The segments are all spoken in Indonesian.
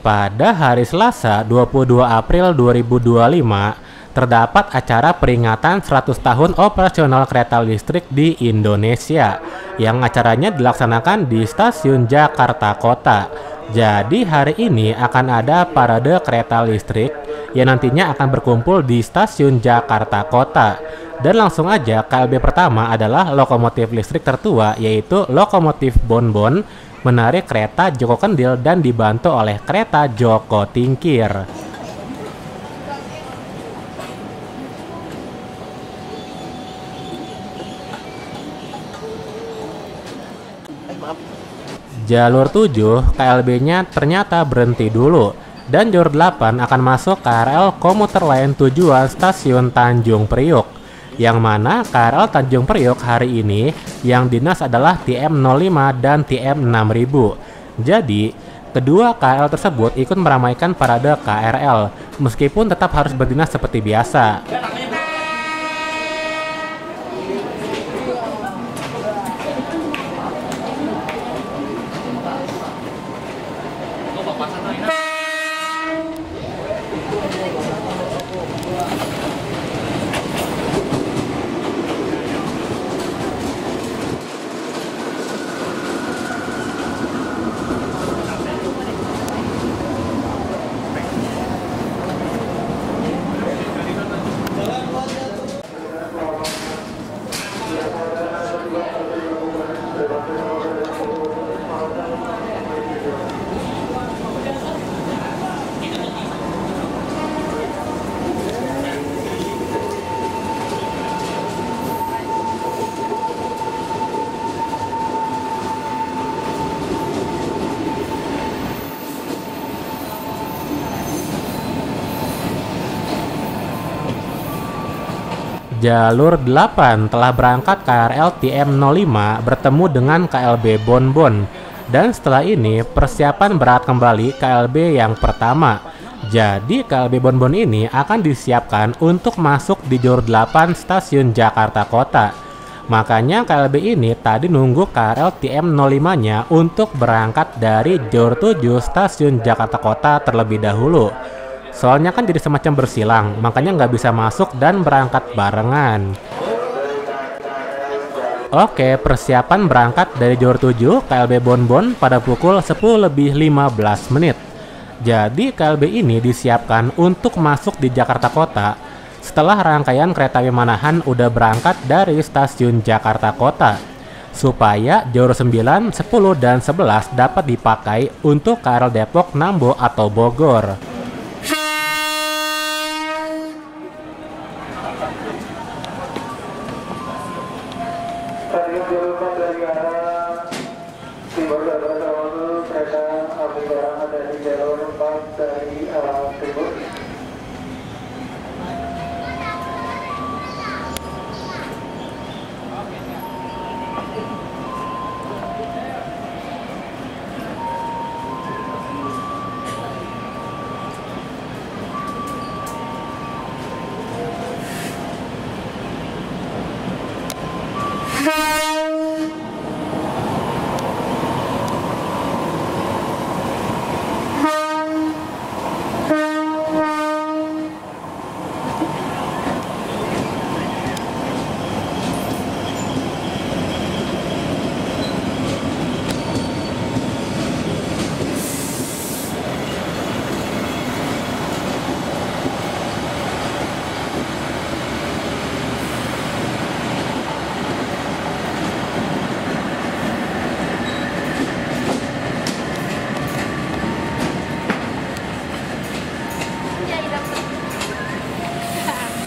Pada hari Selasa 22 April 2025, terdapat acara peringatan 100 tahun operasional kereta listrik di Indonesia yang acaranya dilaksanakan di Stasiun Jakarta Kota. Jadi hari ini akan ada parade kereta listrik yang nantinya akan berkumpul di Stasiun Jakarta Kota. Dan langsung aja KLB pertama adalah lokomotif listrik tertua, yaitu lokomotif Bonbon, menarik kereta Joko Kendil dan dibantu oleh kereta Joko Tingkir. Jalur 7 KLB-nya ternyata berhenti dulu, dan jalur 8 akan masuk KRL komuter lain tujuan Stasiun Tanjung Priuk, yang mana KRL Tanjung Priuk hari ini yang dinas adalah TM05 dan TM6000. Jadi, kedua KRL tersebut ikut meramaikan parade KRL, meskipun tetap harus berdinas seperti biasa. Jalur 8 telah berangkat KRL TM05 bertemu dengan KLB Bonbon, dan setelah ini persiapan berangkat kembali KLB yang pertama. Jadi KLB Bonbon ini akan disiapkan untuk masuk di jalur 8 Stasiun Jakarta Kota. Makanya KLB ini tadi nunggu KRL TM05-nya untuk berangkat dari jalur 7 Stasiun Jakarta Kota terlebih dahulu. Soalnya kan jadi semacam bersilang, makanya nggak bisa masuk dan berangkat barengan. Oke, persiapan berangkat dari jalur 7 KLB Bonbon pada pukul 10:15. Jadi KLB ini disiapkan untuk masuk di Jakarta Kota setelah rangkaian kereta api Manahan udah berangkat dari Stasiun Jakarta Kota, supaya jalur 9, 10, dan 11 dapat dipakai untuk KRL Depok, Nambo, atau Bogor.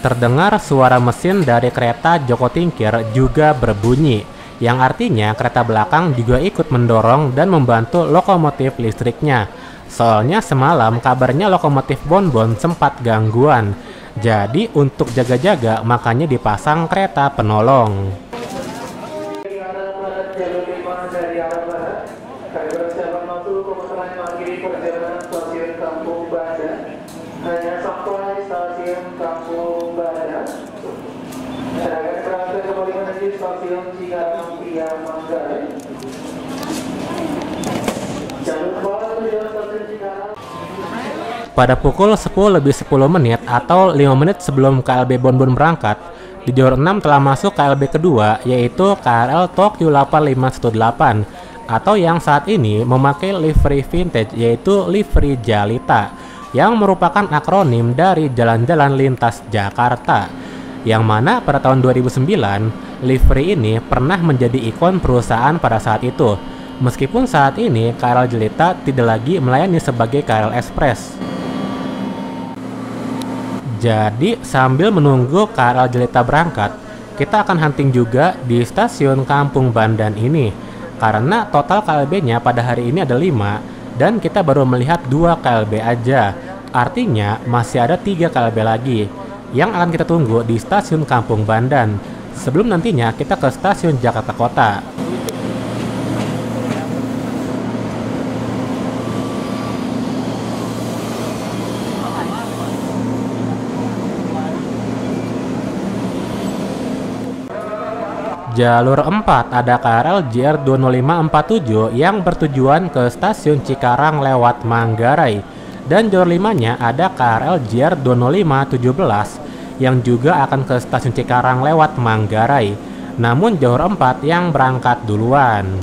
Terdengar suara mesin dari kereta Joko Tingkir juga berbunyi, yang artinya kereta belakang juga ikut mendorong dan membantu lokomotif listriknya. Soalnya semalam kabarnya lokomotif Bonbon sempat gangguan, jadi untuk jaga-jaga makanya dipasang kereta penolong. Stasiun Cikarang via Manggarai. Jalur bawah menuju stasiun Cikarang. Pada pukul 10:10 atau 5 menit sebelum KLB Bonbon berangkat, di jalur 6 telah masuk KLB kedua, yaitu KRL Tokyo 8518 atau yang saat ini memakai livery vintage, yaitu livery Jalita, yang merupakan akronim dari Jalan-Jalan Lintas Jakarta, yang mana pada tahun 2009 livery ini pernah menjadi ikon perusahaan pada saat itu, meskipun saat ini KRL Jalita tidak lagi melayani sebagai KRL Express. Jadi sambil menunggu KRL Jalita berangkat, kita akan hunting juga di stasiun Kampung Bandan ini, karena total KLB-nya pada hari ini ada 5 dan kita baru melihat 2 KLB aja. Artinya masih ada 3 KLB lagi yang akan kita tunggu di stasiun Kampung Bandan sebelum nantinya kita ke stasiun Jakarta Kota. Jalur 4 ada KRL JR 20547 yang bertujuan ke stasiun Cikarang lewat Manggarai, dan jalur 5-nya ada KRL JR 20517 yang juga akan ke stasiun Cikarang lewat Manggarai. Namun jalur 4 yang berangkat duluan.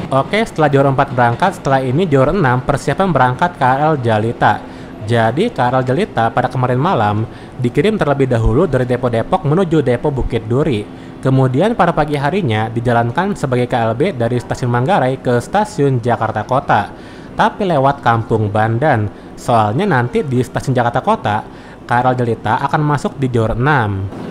Oke, setelah jalur 4 berangkat, setelah ini jalur 6 persiapan berangkat KRL Jalita. Jadi KRL Jalita pada kemarin malam dikirim terlebih dahulu dari depo Depok menuju depo Bukit Duri. Kemudian pada pagi harinya dijalankan sebagai KLB dari stasiun Manggarai ke stasiun Jakarta Kota, tapi lewat Kampung Bandan. Soalnya nanti di stasiun Jakarta Kota, KRL Jalita akan masuk di jalur 6.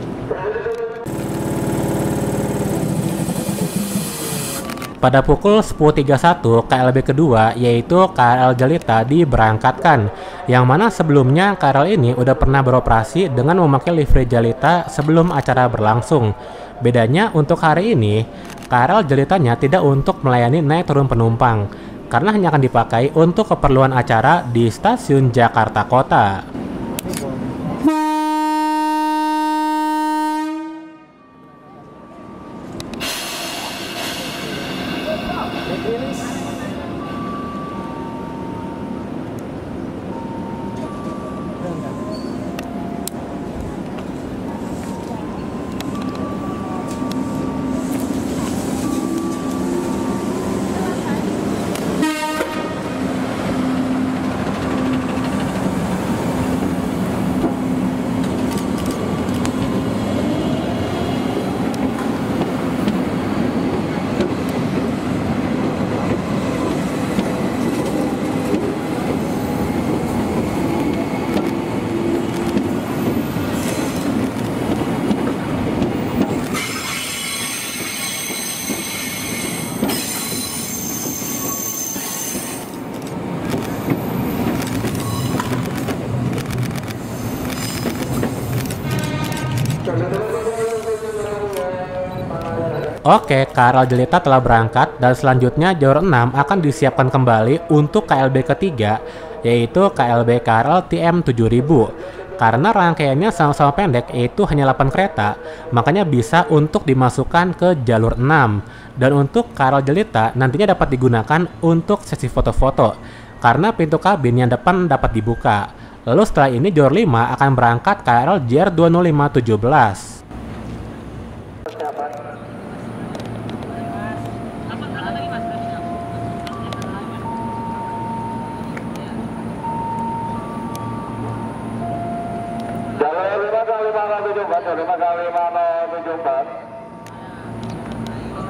Pada pukul 10.31 KLB kedua, yaitu KRL Jalita, diberangkatkan, yang mana sebelumnya KRL ini udah pernah beroperasi dengan memakai livery Jalita sebelum acara berlangsung. Bedanya untuk hari ini, KRL Jalitanya tidak untuk melayani naik turun penumpang, karena hanya akan dipakai untuk keperluan acara di stasiun Jakarta Kota. Oke, KRL Jalita telah berangkat dan selanjutnya jalur 6 akan disiapkan kembali untuk KLB ketiga, yaitu KLB KRL TM 7000. Karena rangkaiannya sama-sama pendek, yaitu hanya 8 kereta, makanya bisa untuk dimasukkan ke jalur 6. Dan untuk KRL Jalita nantinya dapat digunakan untuk sesi foto-foto, karena pintu kabin yang depan dapat dibuka. Lalu setelah ini jalur 5 akan berangkat KRL JR 20517.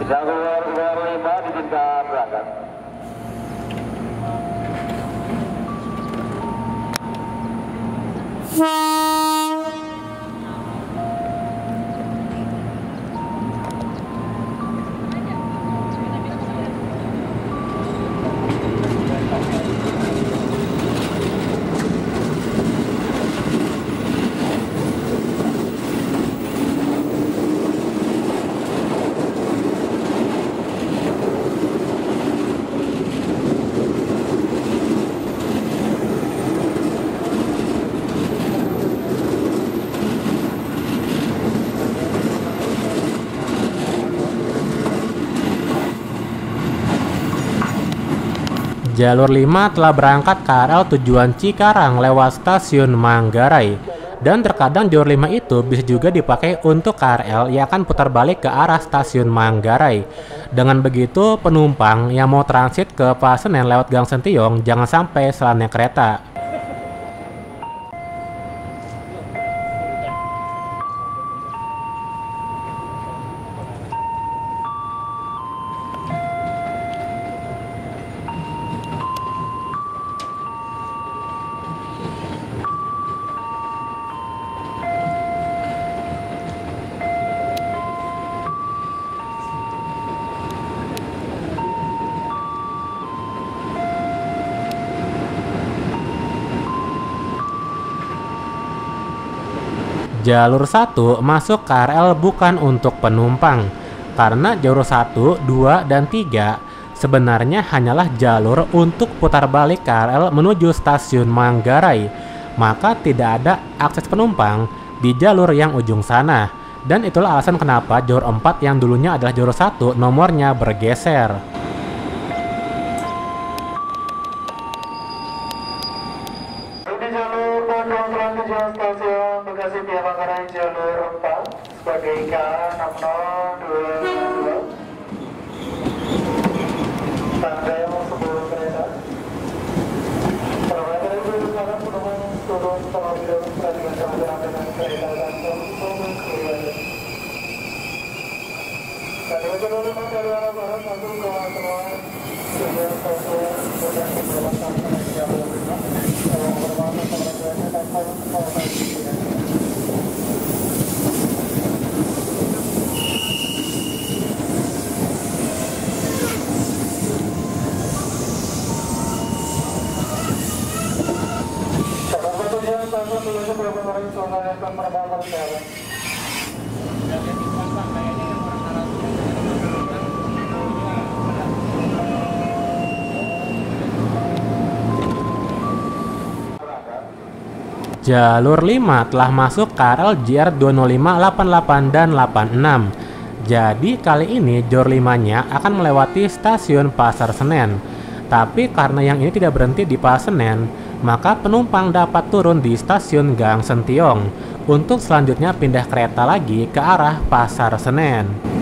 Jalur 5 diizinkan berangkat. Jalur 5 telah berangkat KRL tujuan Cikarang lewat stasiun Manggarai. Dan terkadang jalur 5 itu bisa juga dipakai untuk KRL yang akan putar balik ke arah stasiun Manggarai. Dengan begitu, penumpang yang mau transit ke Pasenen lewat Gang Sentiong jangan sampai salah naik kereta. Jalur 1 masuk KRL bukan untuk penumpang, karena jalur 1, 2, dan 3 sebenarnya hanyalah jalur untuk putar balik KRL menuju stasiun Manggarai, maka tidak ada akses penumpang di jalur yang ujung sana. Dan itulah alasan kenapa jalur 4 yang dulunya adalah jalur 1 nomornya bergeser. Stasiun Bekasi via Manggarai jalur 4 sebagai KA6022 tanggal sebelum kereta. Pada dari sekarang penumpang turun terlebih dahulu perhatikan perjalanan dengan kereta langsung keluar. Dan dari jalur 5 dari arah barat masuk ke Manggarai tujuan stasiun Bekasi lewat Pasar jalur 5. Kalau berwarna perjalanan dapat Jalur 5 telah masuk KRL JR 205, 88, dan 86. Jadi kali ini jalur 5-nya akan melewati stasiun Pasar Senen. Tapi karena yang ini tidak berhenti di Pasenen, maka penumpang dapat turun di stasiun Gang Sentiong untuk selanjutnya pindah kereta lagi ke arah Pasar Senen.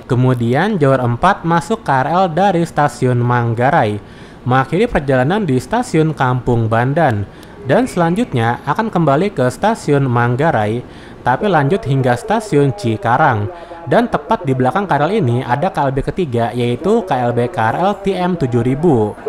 Kemudian jalur 4 masuk KRL dari stasiun Manggarai, mengakhiri perjalanan di stasiun Kampung Bandan, dan selanjutnya akan kembali ke stasiun Manggarai, tapi lanjut hingga stasiun Cikarang. Dan tepat di belakang KRL ini ada KLB ketiga, yaitu KLB KRL TM 7000.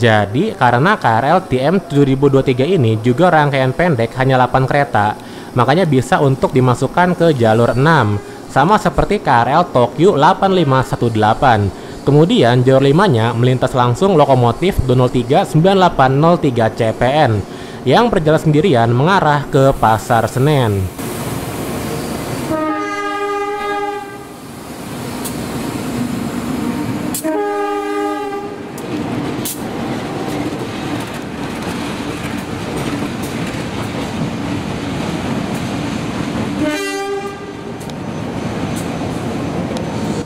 Jadi karena KRL TM 7023 ini juga rangkaian pendek hanya 8 kereta, makanya bisa untuk dimasukkan ke jalur 6, sama seperti KRL Tokyo 8518. Kemudian jalur 5-nya melintas langsung lokomotif 203 9803 CPN yang berjalan sendirian mengarah ke Pasar Senen.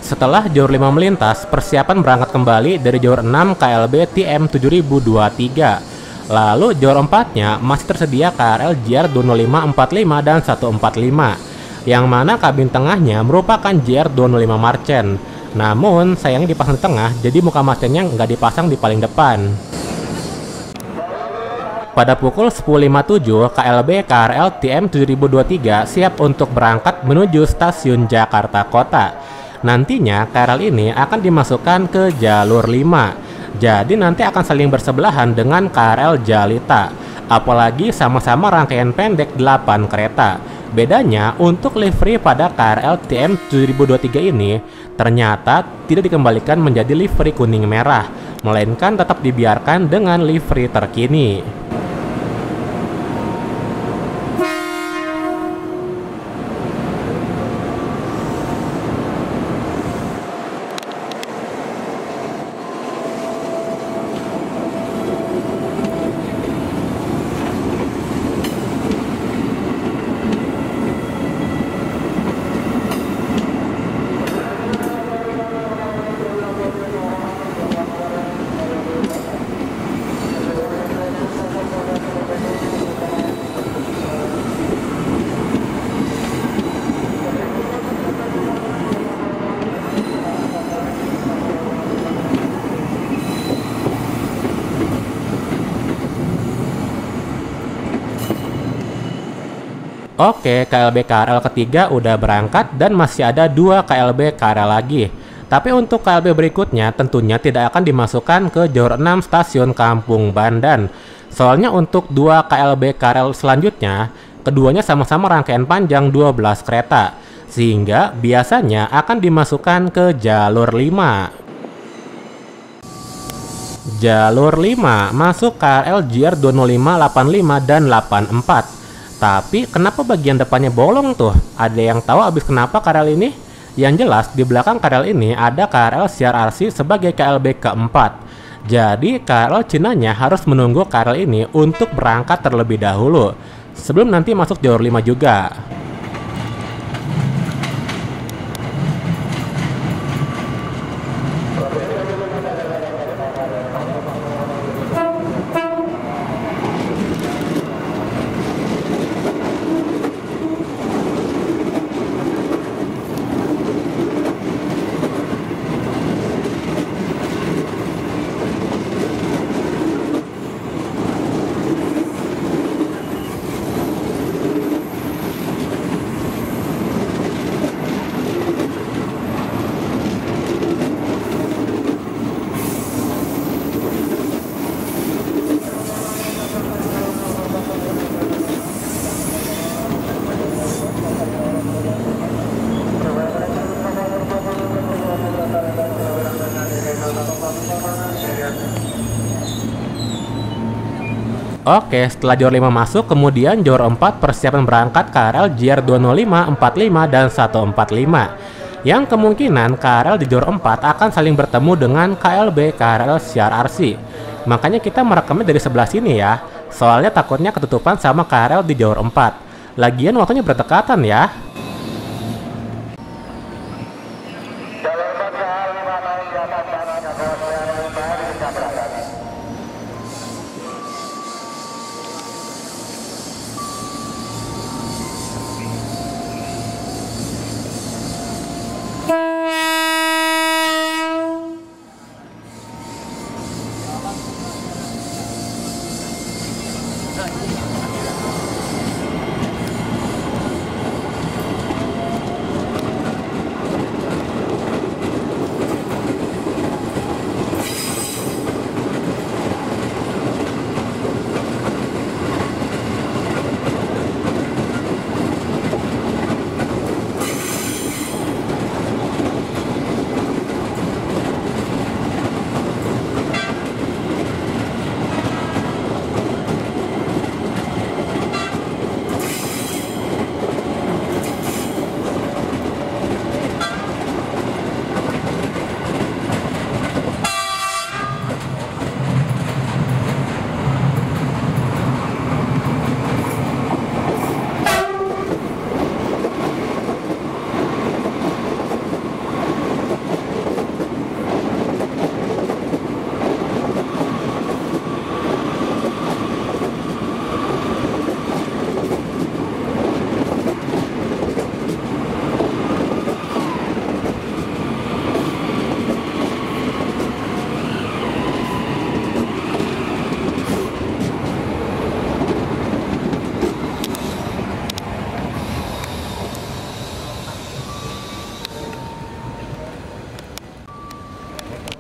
Setelah jalur 5 melintas, persiapan berangkat kembali dari jalur 6 KLB TM 7023. Lalu jalur 4-nya masih tersedia KRL JR 20545 dan 145, yang mana kabin tengahnya merupakan JR 205 Marchen. Namun sayangnya dipasang di tengah, jadi muka Marchennya nggak dipasang di paling depan. Pada pukul 10.57, KLB KRL TM 7023 siap untuk berangkat menuju stasiun Jakarta Kota. Nantinya KRL ini akan dimasukkan ke jalur 5. Jadi nanti akan saling bersebelahan dengan KRL Jalita. Apalagi sama-sama rangkaian pendek 8 kereta. Bedanya untuk livery pada KRL TM 7023 ini ternyata tidak dikembalikan menjadi livery kuning merah, melainkan tetap dibiarkan dengan livery terkini. Oke, KLB KRL ketiga udah berangkat dan masih ada 2 KLB KRL lagi. Tapi untuk KLB berikutnya tentunya tidak akan dimasukkan ke jalur 6 stasiun Kampung Bandan. Soalnya untuk 2 KLB KRL selanjutnya, keduanya sama-sama rangkaian panjang 12 kereta. Sehingga biasanya akan dimasukkan ke jalur 5. Jalur 5 masuk KRL JR 20585 dan 84. Tapi kenapa bagian depannya bolong tuh? Ada yang tahu abis kenapa KRL ini? Yang jelas di belakang KRL ini ada KRL CRRC sebagai KLB keempat. Jadi KRL Cinanya harus menunggu KRL ini untuk berangkat terlebih dahulu sebelum nanti masuk jalur 5 juga. Oke, setelah Johor 5 masuk, kemudian Johor 4 persiapan berangkat KRL JR 205, 45, dan 145. Yang kemungkinan KRL di Johor 4 akan saling bertemu dengan KLB KRL CRRC. Makanya kita merekamnya dari sebelah sini ya, soalnya takutnya ketutupan sama KRL di Johor 4. Lagian waktunya berdekatan ya.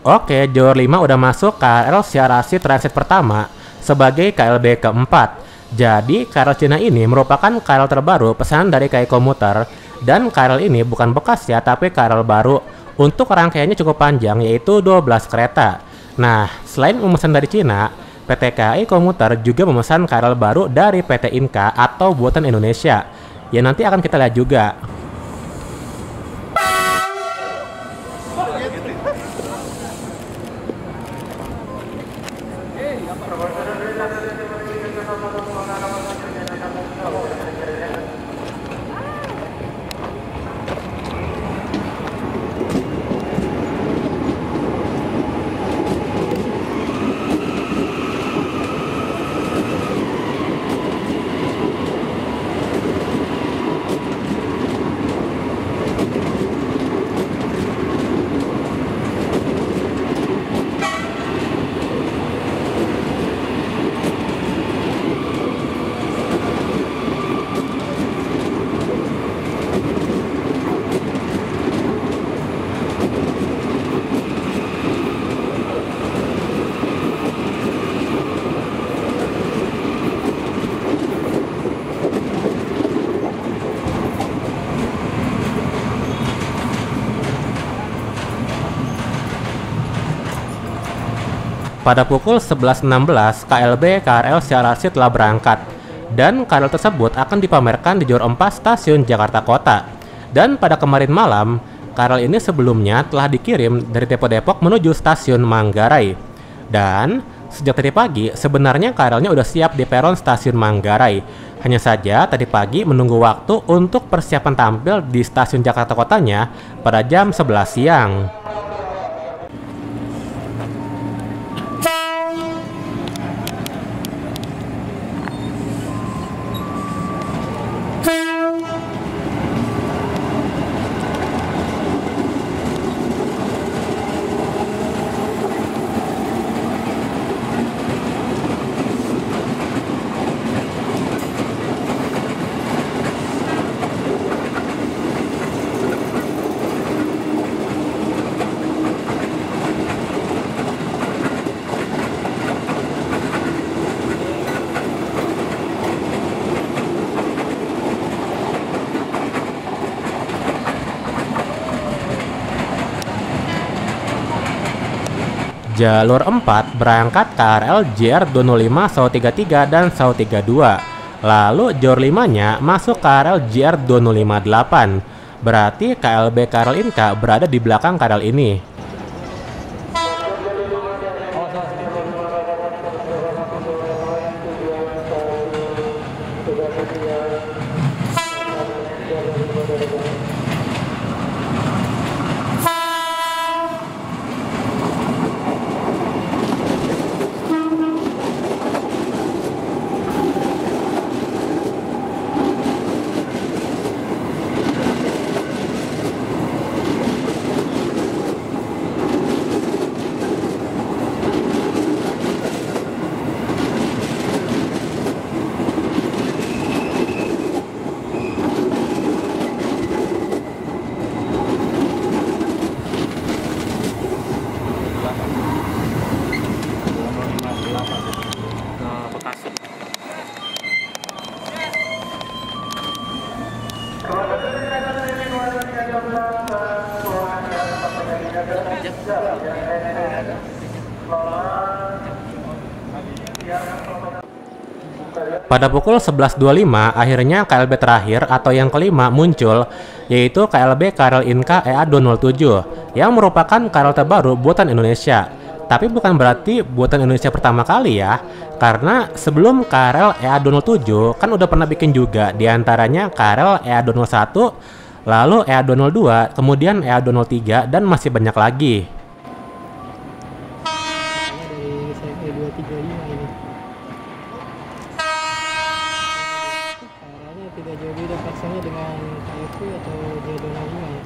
Oke, Johor 5 udah masuk KRL CRRC transit pertama sebagai KLB keempat. Jadi KRL Cina ini merupakan KRL terbaru pesanan dari KAI Komuter, dan KRL ini bukan bekas ya, tapi KRL baru. Untuk rangkaiannya cukup panjang, yaitu 12 kereta. Nah, selain memesan dari Cina, PT KAI Komuter juga memesan KRL baru dari PT Inka atau buatan Indonesia, yang nanti akan kita lihat juga. Pada pukul 11.16, KLB KRL CRRC telah berangkat, dan KRL tersebut akan dipamerkan di Johor 4 stasiun Jakarta Kota. Dan pada kemarin malam, KRL ini sebelumnya telah dikirim dari depo Depok menuju stasiun Manggarai. Dan sejak tadi pagi, sebenarnya KRL-nya udah siap di peron stasiun Manggarai. Hanya saja tadi pagi menunggu waktu untuk persiapan tampil di stasiun Jakarta Kotanya pada jam 11 siang. Jalur 4 berangkat KRL JR205 SAU 33 dan SAU 32. Lalu jalur 5-nya masuk KRL JR258. Berarti KLB KRL Inka berada di belakang KRL ini. Pada pukul 11.25, akhirnya KLB terakhir atau yang kelima muncul, yaitu KLB KRL Inka EA207, yang merupakan KRL terbaru buatan Indonesia. Tapi bukan berarti buatan Indonesia pertama kali ya, karena sebelum KRL EA207 kan udah pernah bikin juga, diantaranya KRL EA201, lalu EA202, kemudian EA203, dan masih banyak lagi. Tidak jauh beda paksanya dengan KFV atau J205 ya.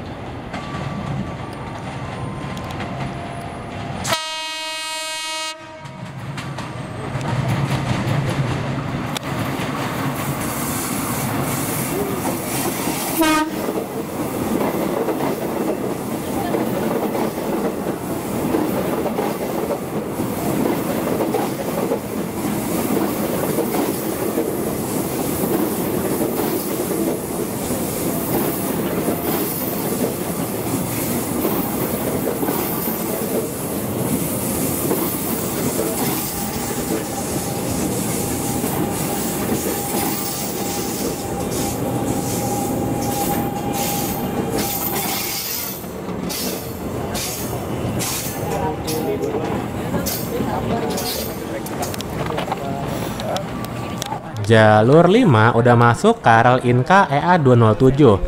Jalur 5 udah masuk KRL Inka EA207.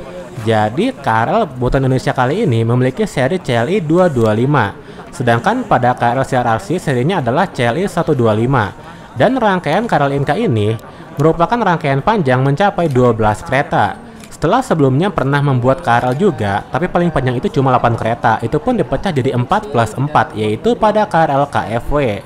Jadi KRL buatan Indonesia kali ini memiliki seri CLI 225. Sedangkan pada KRL CRRC serinya adalah CLI 125. Dan rangkaian KRL Inka ini merupakan rangkaian panjang mencapai 12 kereta. Setelah sebelumnya pernah membuat KRL juga, tapi paling panjang itu cuma 8 kereta. Itu pun dipecah jadi 4+4, yaitu pada KRL KFW.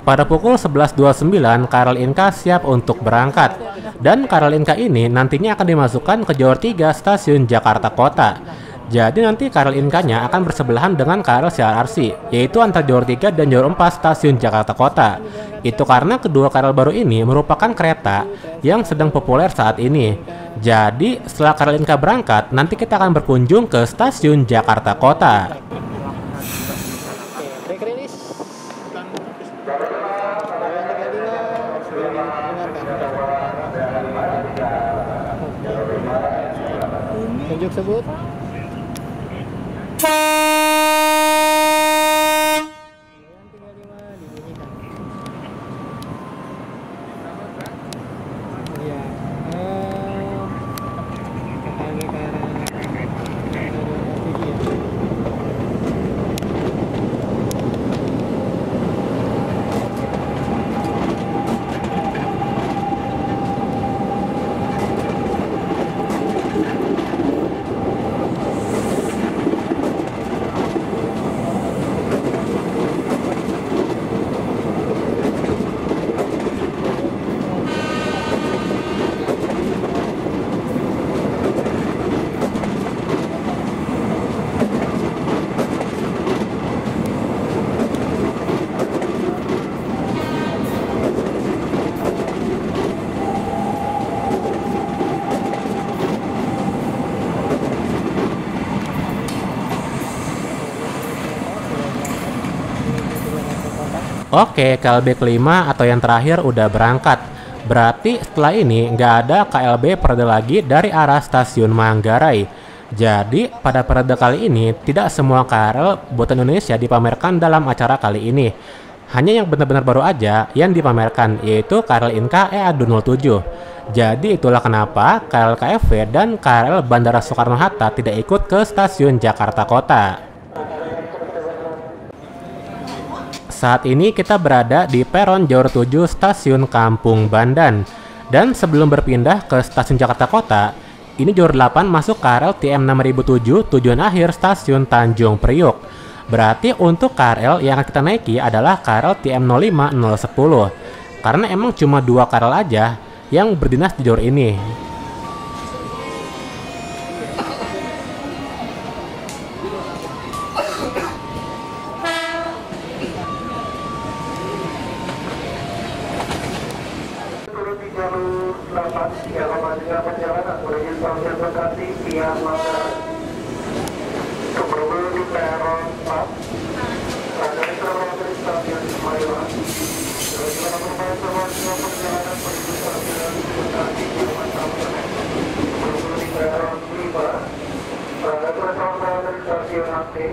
Pada pukul 11.29, KRL Inka siap untuk berangkat. Dan KRL Inka ini nantinya akan dimasukkan ke jalur 3 stasiun Jakarta Kota. Jadi nanti KRL Inka-nya akan bersebelahan dengan KRL CRRC, yaitu antara jalur 3 dan jalur 4 stasiun Jakarta Kota. Itu karena kedua KRL baru ini merupakan kereta yang sedang populer saat ini. Jadi setelah KRL Inka berangkat, nanti kita akan berkunjung ke stasiun Jakarta Kota. Tunjuk sebut. Oke, KLB kelima atau yang terakhir udah berangkat. Berarti setelah ini nggak ada KLB periode lagi dari arah stasiun Manggarai. Jadi pada periode kali ini tidak semua KRL buatan Indonesia dipamerkan dalam acara kali ini. Hanya yang benar-benar baru aja yang dipamerkan, yaitu KRL Inka EA207. Jadi itulah kenapa KRL KFW dan KRL Bandara Soekarno-Hatta tidak ikut ke stasiun Jakarta Kota. Saat ini kita berada di peron Jalur 7 Stasiun Kampung Bandan. Dan sebelum berpindah ke stasiun Jakarta Kota, ini Jalur 8 masuk KRL TM 6007 tujuan akhir stasiun Tanjung Priuk. Berarti untuk KRL yang akan kita naiki adalah KRL TM 05010. Karena emang cuma 2 KRL aja yang berdinas di jalur ini. Jalur 8 yang melanjutkan perjalanan menuju stasiun Bekasi via Manggarai. Sebelum di peron 4, dari terbang dari stasiun Kemayoran. Dengan merupakan sebuah perjalanan menuju stasiun Bekasi via Manggarai. Sebelum di peron 5, dari terbang dari stasiun Angke.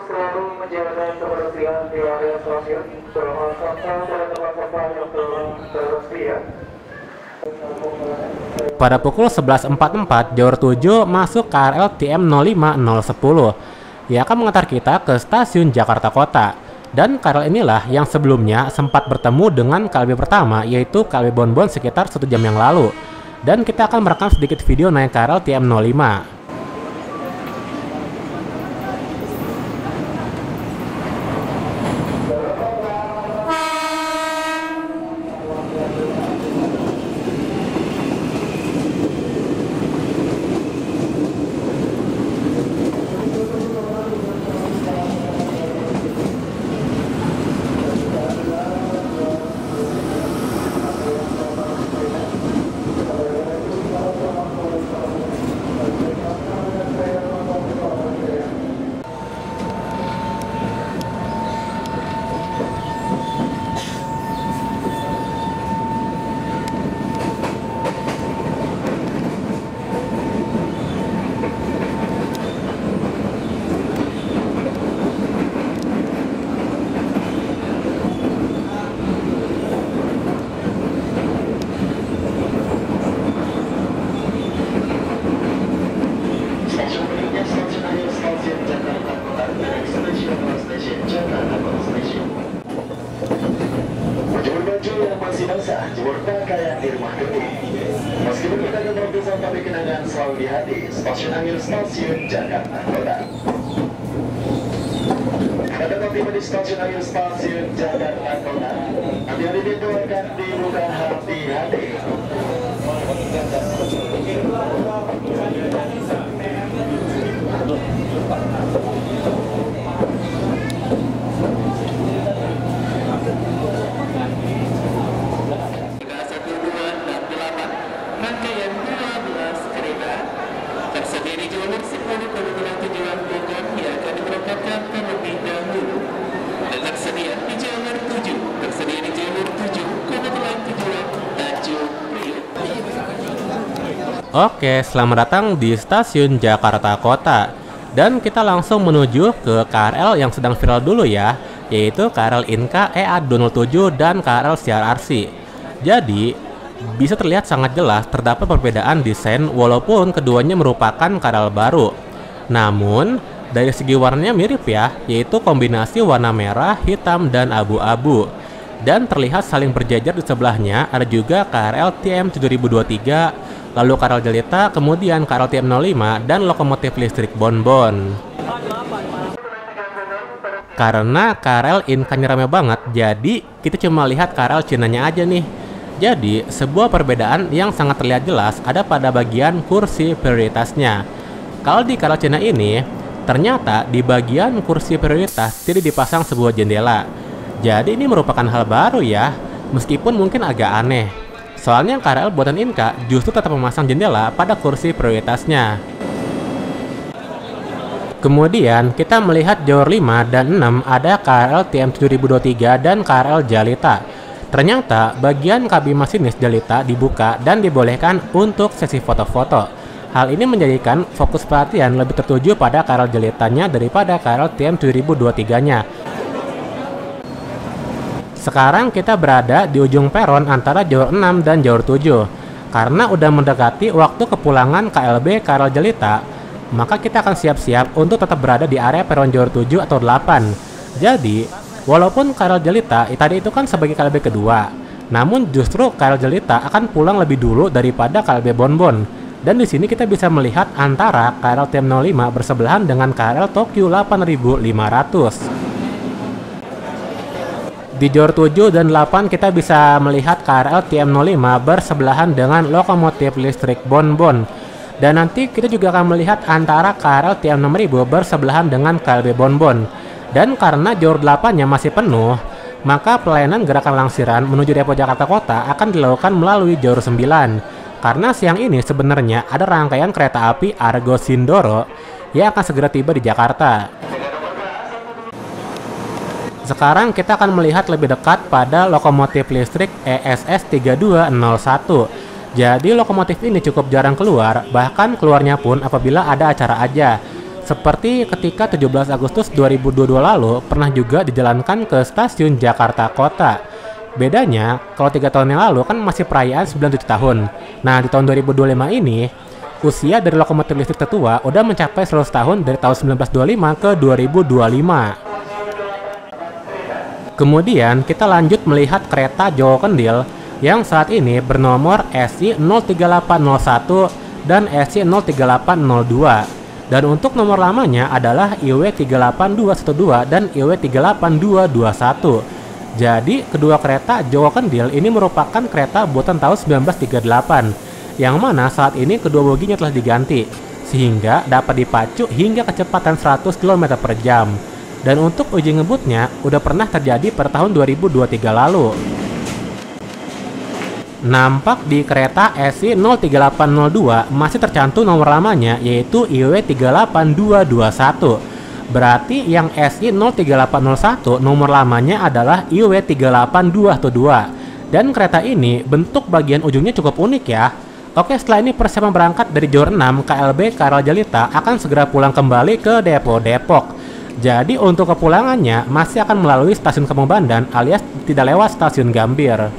Selalu menjaga kebersihan di area stasiun, terutama pada tempat-tempat yang belum tersedia. Pada pukul 11.44, Jalur 7 masuk KRL TM 05010 yang akan mengantar kita ke stasiun Jakarta Kota. Dan KRL inilah yang sebelumnya sempat bertemu dengan KLB pertama, yaitu KLB Bonbon sekitar 1 jam yang lalu. Dan kita akan merekam sedikit video naik KRL TM 05. Meskipun kita berpisah tapi kenangan selalu di hati. Stasiun Angin Stasiun Jakarta Kota. Pada tiba di Stasiun Angin Stasiun Jakarta Kota. Hati-hati pintu akan dibuka hati-hati. Oke, selamat datang di stasiun Jakarta Kota. Dan kita langsung menuju ke KRL yang sedang viral dulu ya, yaitu KRL Inka EA207 dan KRL CRRC. Jadi, bisa terlihat sangat jelas terdapat perbedaan desain walaupun keduanya merupakan KRL baru. Namun, dari segi warnanya mirip ya, yaitu kombinasi warna merah, hitam, dan abu-abu. Dan terlihat saling berjajar di sebelahnya ada juga KRL TM 7023, lalu KRL Jelita, kemudian KRL TM 05, dan lokomotif listrik Bonbon. Karena KRL Inka-nya rame banget, jadi kita cuma lihat KRL Cina-nya aja nih. Jadi, sebuah perbedaan yang sangat terlihat jelas ada pada bagian kursi prioritasnya. Kalau di KRL Cina ini, ternyata di bagian kursi prioritas tidak dipasang sebuah jendela. Jadi ini merupakan hal baru ya, meskipun mungkin agak aneh. Soalnya KRL buatan Inka justru tetap memasang jendela pada kursi prioritasnya. Kemudian kita melihat jalur 5 dan 6 ada KRL TM 7023 dan KRL Jalita. Ternyata bagian kabin masinis Jalita dibuka dan dibolehkan untuk sesi foto-foto. Hal ini menjadikan fokus perhatian lebih tertuju pada KRL Jalitanya daripada KRL TM 7023-nya. Sekarang kita berada di ujung peron antara jalur 6 dan jalur 7. Karena udah mendekati waktu kepulangan KLB KRL Jalita, maka kita akan siap-siap untuk tetap berada di area peron jalur 7 atau 8. Jadi, walaupun KRL Jalita tadi itu kan sebagai KLB kedua, namun justru KRL Jalita akan pulang lebih dulu daripada KLB Bonbon. Dan di sini kita bisa melihat antara KRL TM05 bersebelahan dengan KRL Tokyo 8500. Di jalur 7 dan 8 kita bisa melihat KRL TM05 bersebelahan dengan lokomotif listrik Bonbon. Dan nanti kita juga akan melihat antara KRL TM6000 bersebelahan dengan KLB Bonbon. Dan karena jalur 8-nya masih penuh, maka pelayanan gerakan langsiran menuju depo Jakarta Kota akan dilakukan melalui jalur 9. Karena siang ini sebenarnya ada rangkaian kereta api Argo Sindoro yang akan segera tiba di Jakarta. Sekarang kita akan melihat lebih dekat pada lokomotif listrik ESS 3201. Jadi lokomotif ini cukup jarang keluar, bahkan keluarnya pun apabila ada acara aja. Seperti ketika 17 Agustus 2022 lalu pernah juga dijalankan ke stasiun Jakarta Kota. Bedanya, kalau 3 tahun yang lalu kan masih perayaan 97 tahun. Nah, di tahun 2025 ini, usia dari lokomotif listrik tertua udah mencapai 100 tahun dari tahun 1925 ke 2025. Kemudian, kita lanjut melihat kereta Jawa Kendil yang saat ini bernomor SI 03801 dan SI 03802. Dan untuk nomor lamanya adalah IW 38212 dan IW 38221. Jadi, kedua kereta Jawa Kendil ini merupakan kereta buatan tahun 1938, yang mana saat ini kedua boginya telah diganti, sehingga dapat dipacu hingga kecepatan 100 km per jam. Dan untuk uji ngebutnya udah pernah terjadi pada tahun 2023 lalu. Nampak di kereta SI 03802 masih tercantum nomor lamanya, yaitu IW 38221. Berarti yang SI 03801 nomor lamanya adalah IW 38212. Dan kereta ini bentuk bagian ujungnya cukup unik ya. Oke, setelah ini persiapan berangkat dari jalur 6 KLB KRL Jalita akan segera pulang kembali ke depo Depok. Jadi untuk kepulangannya masih akan melalui stasiun Kampung Bandan alias tidak lewat stasiun Gambir.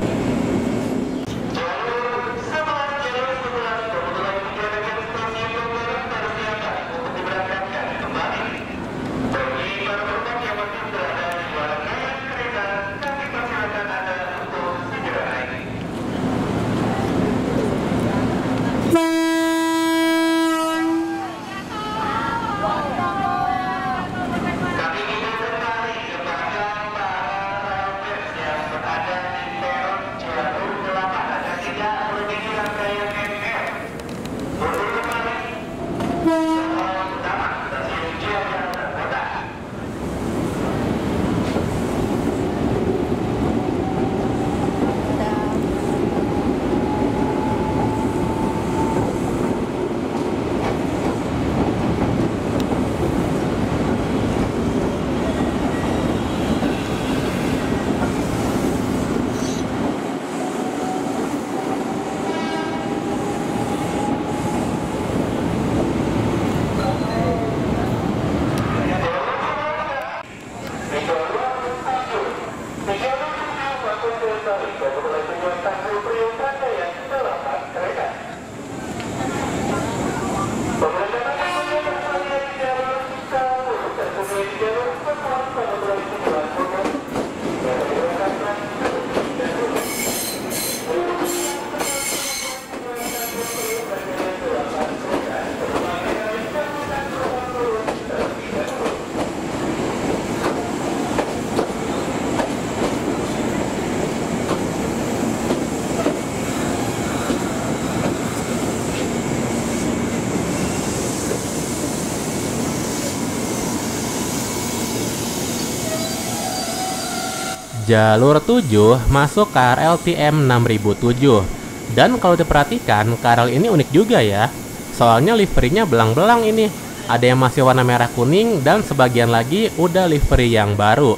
Jalur 7 masuk KRL TM 6007. Dan kalau diperhatikan, KRL ini unik juga ya. Soalnya liverinya belang-belang ini. ada yang masih warna merah kuning, dan sebagian lagi udah livery yang baru.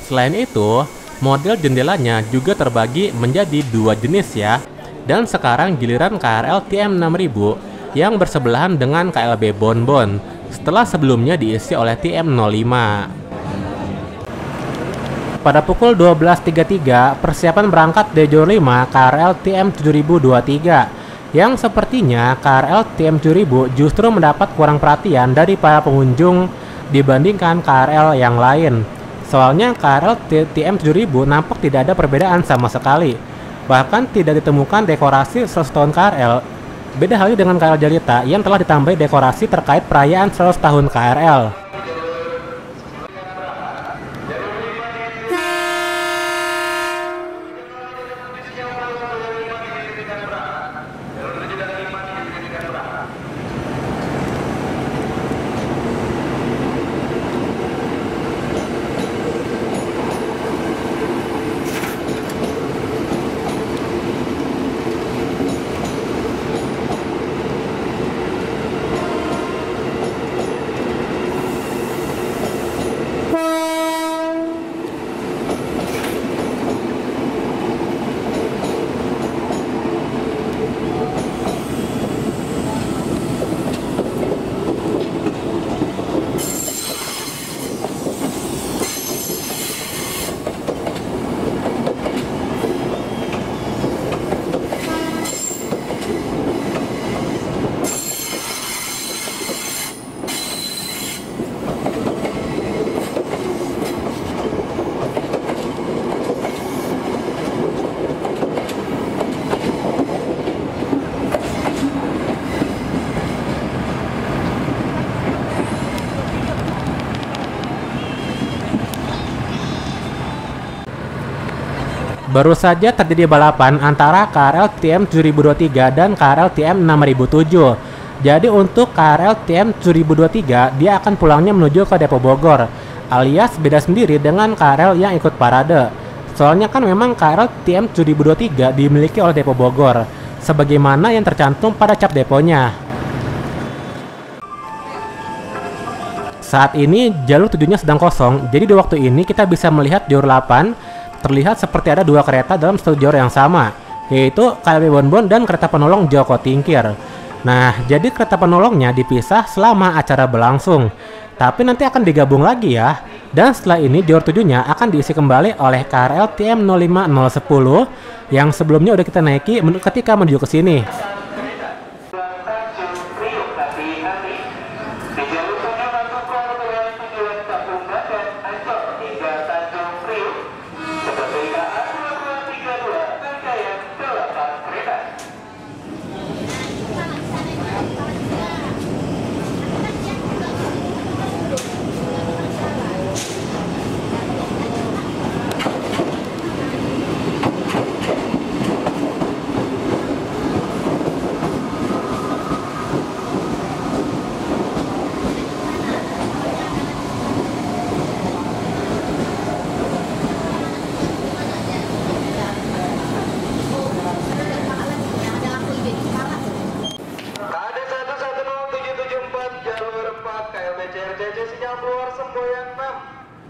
Selain itu, model jendelanya juga terbagi menjadi dua jenis ya. Dan sekarang giliran KRL TM6000 yang bersebelahan dengan KLB Bonbon, setelah sebelumnya diisi oleh TM05. Pada pukul 12.33, persiapan berangkat dari Jalur 5 KRL TM7023, yang sepertinya KRL TM7000 justru mendapat kurang perhatian dari para pengunjung dibandingkan KRL yang lain. Soalnya KRL TM7000 nampak tidak ada perbedaan sama sekali. Bahkan tidak ditemukan dekorasi 100 tahun KRL. Beda halnya dengan KRL Jalita yang telah ditambahi dekorasi terkait perayaan 100 tahun KRL. Baru saja terjadi balapan antara KRL TM7023 dan KRL TM6007. Jadi untuk KRL TM7023 dia akan pulangnya menuju ke Depo Bogor, alias beda sendiri dengan KRL yang ikut parade. Soalnya kan memang KRL TM7023 dimiliki oleh Depo Bogor, sebagaimana yang tercantum pada cap deponya. Saat ini jalur 7-nya sedang kosong, jadi di waktu ini kita bisa melihat jalur 8 terlihat seperti ada dua kereta dalam satu jalur yang sama, yaitu KLB Bonbon dan kereta penolong Joko Tingkir. Nah, jadi kereta penolongnya dipisah selama acara berlangsung, tapi nanti akan digabung lagi ya. Dan setelah ini jalur 7-nya akan diisi kembali oleh KRL TM05010 yang sebelumnya udah kita naiki ketika menuju ke sini.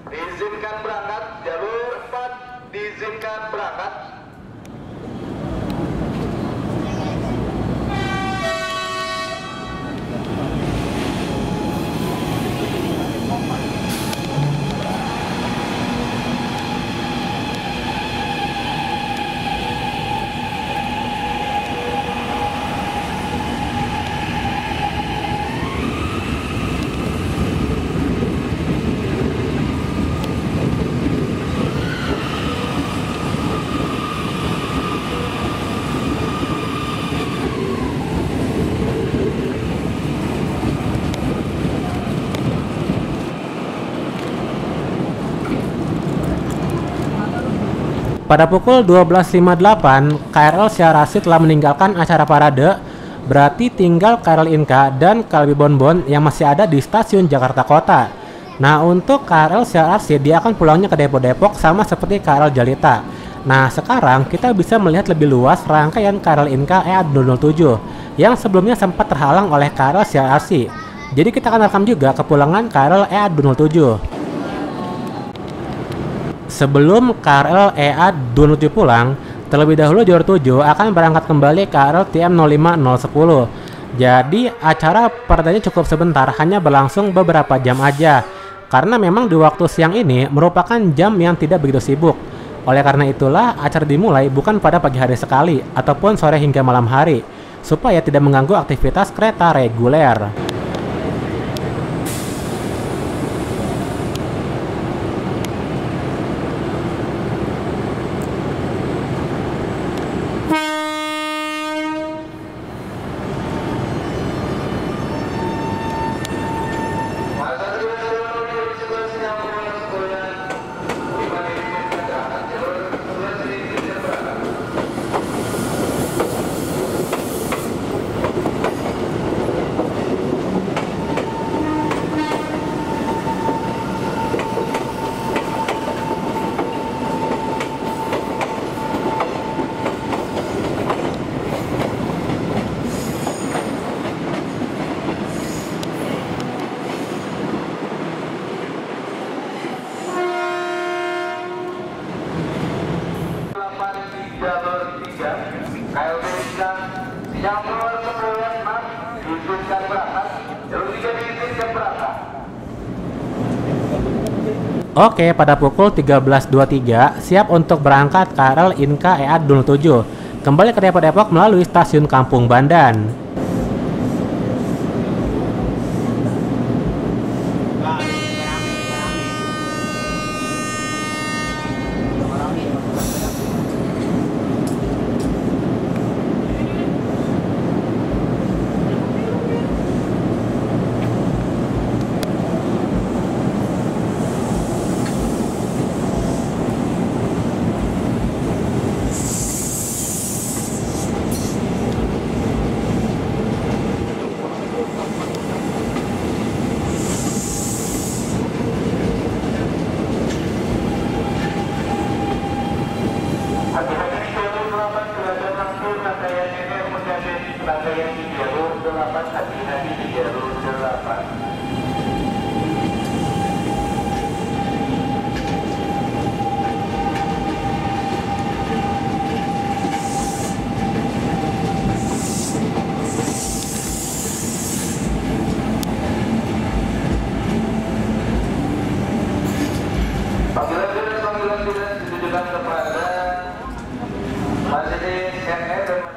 Diizinkan berangkat, jalur 4 diizinkan berangkat. Pada pukul 12.58, KRL Syarasi telah meninggalkan acara parade, berarti tinggal KRL Inka dan KLB Bonbon yang masih ada di stasiun Jakarta Kota. Nah, untuk KRL Syarasi dia akan pulangnya ke Depo Depok sama seperti KRL Jalita. Nah, sekarang kita bisa melihat lebih luas rangkaian KRL Inka EA207 yang sebelumnya sempat terhalang oleh KRL Syarasi. Jadi kita akan rekam juga kepulangan KRL EA 207. Sebelum KRL EA 207 pulang, terlebih dahulu Jor 7 akan berangkat kembali KRL TM 05010. Jadi acara perdanya cukup sebentar, hanya berlangsung beberapa jam aja. Karena memang di waktu siang ini merupakan jam yang tidak begitu sibuk. Oleh karena itulah acara dimulai bukan pada pagi hari sekali ataupun sore hingga malam hari, supaya tidak mengganggu aktivitas kereta reguler. Oke, pada pukul 13.23 siap untuk berangkat KRL Inka EA 207 kembali ke Depok melalui stasiun Kampung Bandan.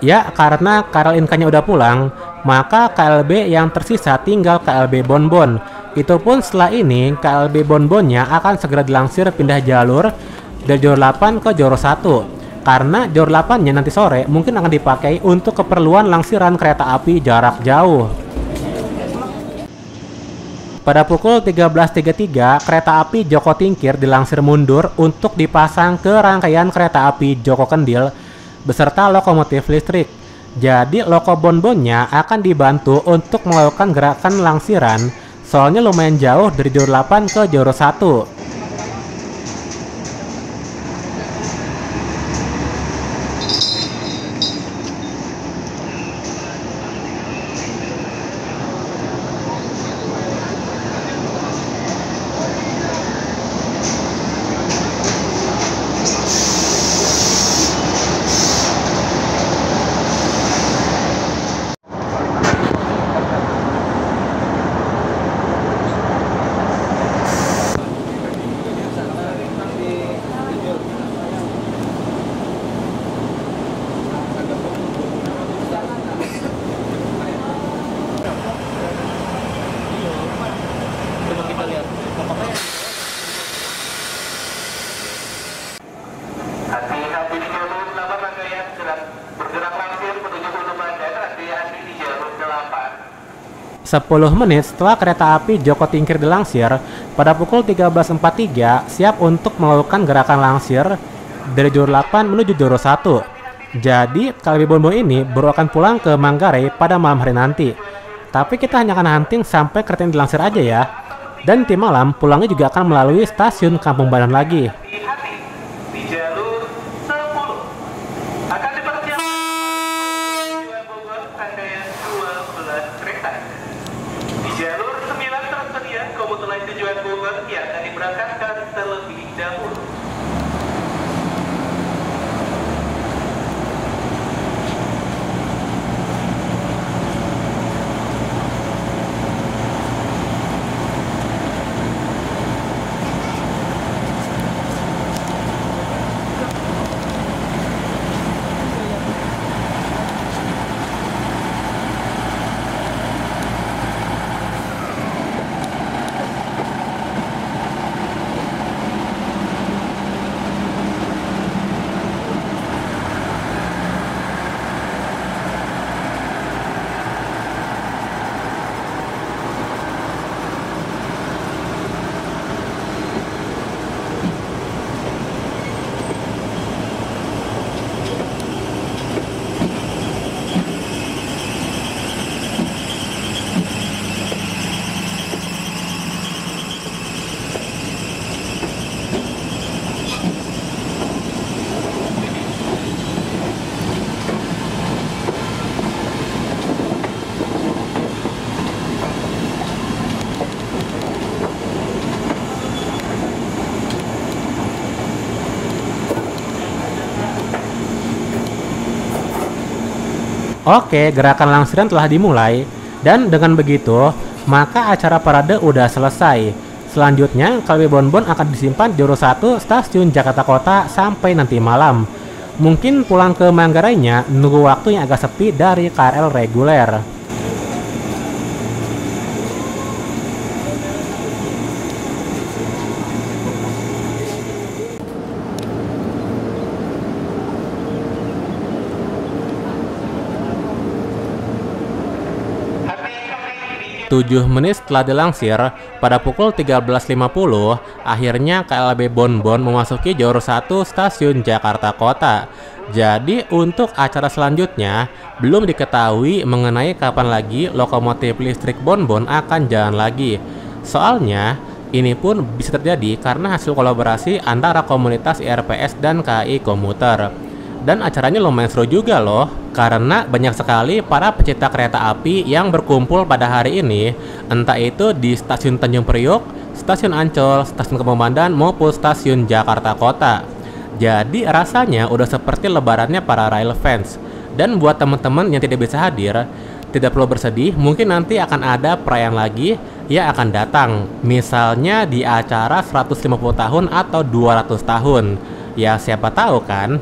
Ya, karena KRL Inka-nya udah pulang, maka KLB yang tersisa tinggal KLB Bonbon. Itu pun setelah ini, KLB Bonbonnya akan segera dilansir pindah jalur dari Jor 8 ke Jor 1. Karena Jor 8-nya nanti sore mungkin akan dipakai untuk keperluan langsiran kereta api jarak jauh. Pada pukul 13.33, kereta api Joko Tingkir dilansir mundur untuk dipasang ke rangkaian kereta api Joko Kendil beserta lokomotif listrik. Jadi loko Bonbonnya akan dibantu untuk melakukan gerakan langsiran, soalnya lumayan jauh dari Jor 8 ke Jor 1. Hati-hati di jalur 8 rangkaian sedang bergerak langsir menuju Hulu Bandan, hati-hati di jalur 8. 10 menit setelah kereta api Joko Tingkir dilansir, pada pukul 13.43 siap untuk melakukan gerakan langsir dari Jor 8 menuju Jor 1. Jadi, KLB Bonbon ini baru akan pulang ke Manggarai pada malam hari nanti. Tapi kita hanya akan hunting sampai kereta yang dilansir aja ya. Dan tim malam pulangnya juga akan melalui stasiun Kampung Bandan lagi. Hati-hati di jalur 10 akan dipersiapkan tujuan Bogor rangkaian 12 kereta. Di jalur tujuan Bogor yang akan diberangkatkan terlebih dahulu. Oke, gerakan langsiran telah dimulai, dan dengan begitu, maka acara parade udah selesai. Selanjutnya, KLB Bonbon akan disimpan di Euro 1 stasiun Jakarta Kota sampai nanti malam. Mungkin pulang ke Manggarainya nunggu waktu yang agak sepi dari KRL reguler. Tujuh menit setelah dilansir, pada pukul 13.50, akhirnya KLB Bonbon memasuki jalur 1 stasiun Jakarta Kota. Jadi untuk acara selanjutnya, belum diketahui mengenai kapan lagi lokomotif listrik Bonbon akan jalan lagi. Soalnya, ini pun bisa terjadi karena hasil kolaborasi antara komunitas IRPS dan KAI Komuter. Dan acaranya lumayan seru juga loh, karena banyak sekali para pecinta kereta api yang berkumpul pada hari ini, entah itu di stasiun Tanjung Priok, stasiun Ancol, stasiun Komandan, maupun stasiun Jakarta Kota. Jadi rasanya udah seperti lebarannya para rail fans. Dan buat teman-teman yang tidak bisa hadir, tidak perlu bersedih, mungkin nanti akan ada perayaan lagi yang akan datang. Misalnya di acara 150 tahun atau 200 tahun. Ya siapa tahu kan?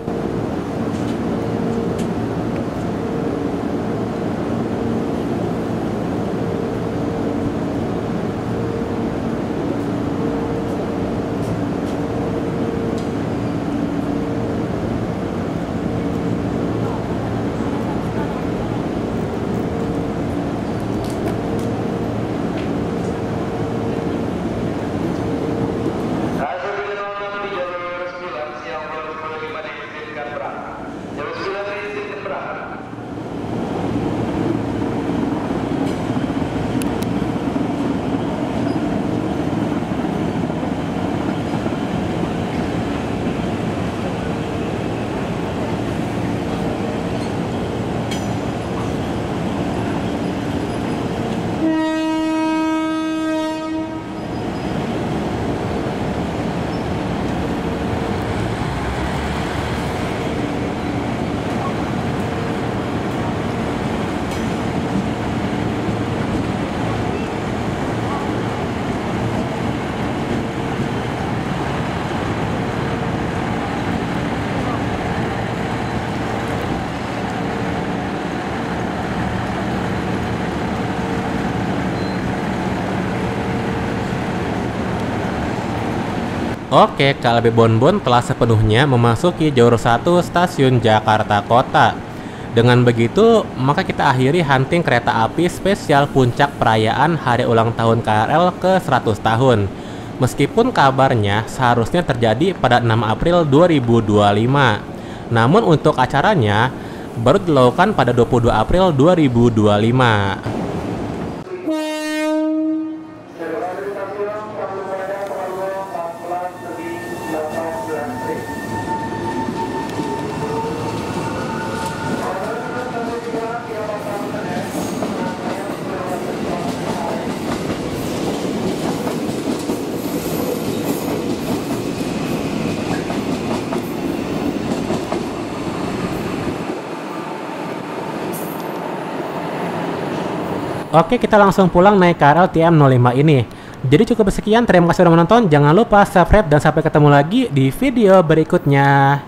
Oke, KLB Bonbon telah sepenuhnya memasuki jalur 1 stasiun Jakarta Kota. Dengan begitu, maka kita akhiri hunting kereta api spesial puncak perayaan hari ulang tahun KRL ke 100 tahun. Meskipun kabarnya seharusnya terjadi pada 6 April 2025. Namun untuk acaranya baru dilakukan pada 22 April 2025. Oke, kita langsung pulang naik KRL TM05 ini. Jadi cukup sekian, terima kasih sudah menonton. Jangan lupa subscribe dan sampai ketemu lagi di video berikutnya.